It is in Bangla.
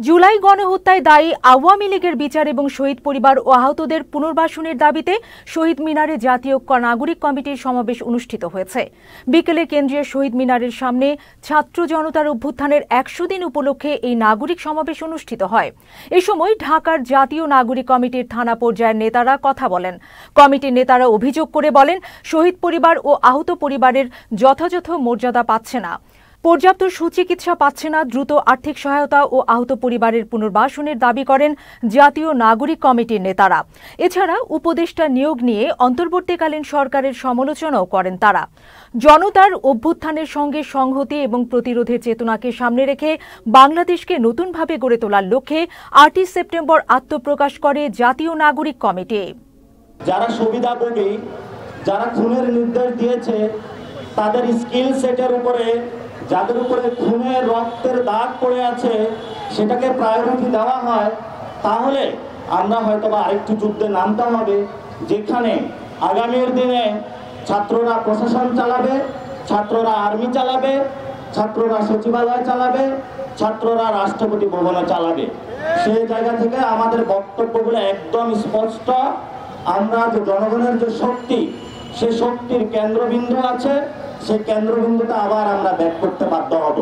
জুলাই গণহত্যায় দায়ী আওয়ামী লীগের বিচার এবং শহীদ পরিবার ও আহতদের পুনর্বাসনের দাবিতে শহীদ মিনারে জাতীয় নাগরিক কমিটির সমাবেশ অনুষ্ঠিত হয়েছে। বিকেলে কেন্দ্রীয় শহীদ মিনারের সামনে ছাত্র জনতার অভ্যুত্থানের ১০০ দিন উপলক্ষে এই নাগরিক সমাবেশ অনুষ্ঠিত হয়। এ সময় ঢাকার জাতীয় নাগরিক কমিটির থানা পর্যায়ের নেতারা কথা বলেন। কমিটির নেতারা অভিযোগ করে বলেন, শহীদ পরিবার ও আহত পরিবারের যথাযথ মর্যাদা পাচ্ছে না, পর্যাপ্ত সুচিকিৎসা পাচ্ছে না, দ্রুত আর্থিক সহায়তা ও আহত পরিবারের পুনর্বাসনের দাবি করেন জাতীয় নাগরিক কমিটির নেতারা। এছাড়া উপদেষ্টা নিয়োগ নিয়ে অন্তর্বর্তীকালীন সরকারের সমালোচনাও করেন তারা। জনতার অভ্যুত্থানের সঙ্গে সংহতি এবং প্রতিরোধের চেতনাকে সামনে রেখে বাংলাদেশকে নতুনভাবে গড়ে তোলার লক্ষ্যে ৮ই সেপ্টেম্বর আত্মপ্রকাশ করে জাতীয় নাগরিক কমিটি। যারা সুবিধাভোগী, যারা খুনের নির্দেশ দিয়েছে, তাদের স্কিল সেটের উপরে, যাদের উপরে খুনের রক্তের দাগ পড়ে আছে, সেটাকে প্রায়োরিটি দেওয়া হয়, তাহলে আমরা হয়তোবা আরেকটু যুদ্ধে নামতে হবে, যেখানে আগামীর দিনে ছাত্ররা প্রশাসন চালাবে, ছাত্ররা আর্মি চালাবে, ছাত্ররা সচিবালয় চালাবে, ছাত্ররা রাষ্ট্রপতি ভবনে চালাবে। সেই জায়গা থেকে আমাদের বক্তব্যগুলো একদম স্পষ্ট। আমরা যে জনগণের যে শক্তি, সে শক্তির কেন্দ্রবিন্দু আছে, সেই কেন্দ্রবিন্দুটা আবার আমরা ব্যাক করতে বাধ্য হব।